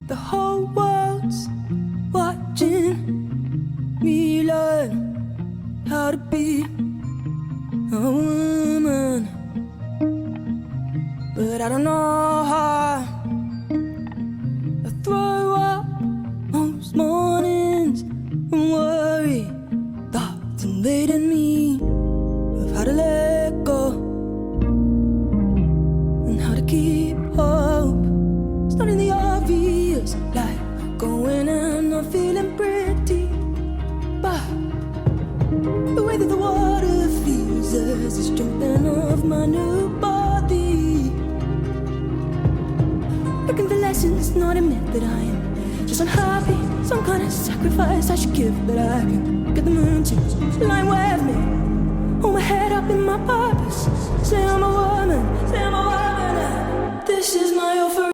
The whole world's watching me learn how to be a woman, but I don't know how. I throw up most mornings and worry, thoughts invading me of how to let go and how to keep hope. It's not in the obvious, like going and not feeling pretty, but the way that the water feels as it's jumping off my new body. Looking for lessons, not admit that I am just unhappy. Some kind of sacrifice I should give, but I can get the moon to line with me. Hold my head up in my purpose. Say I'm a woman, say I'm a woman. This is my offer.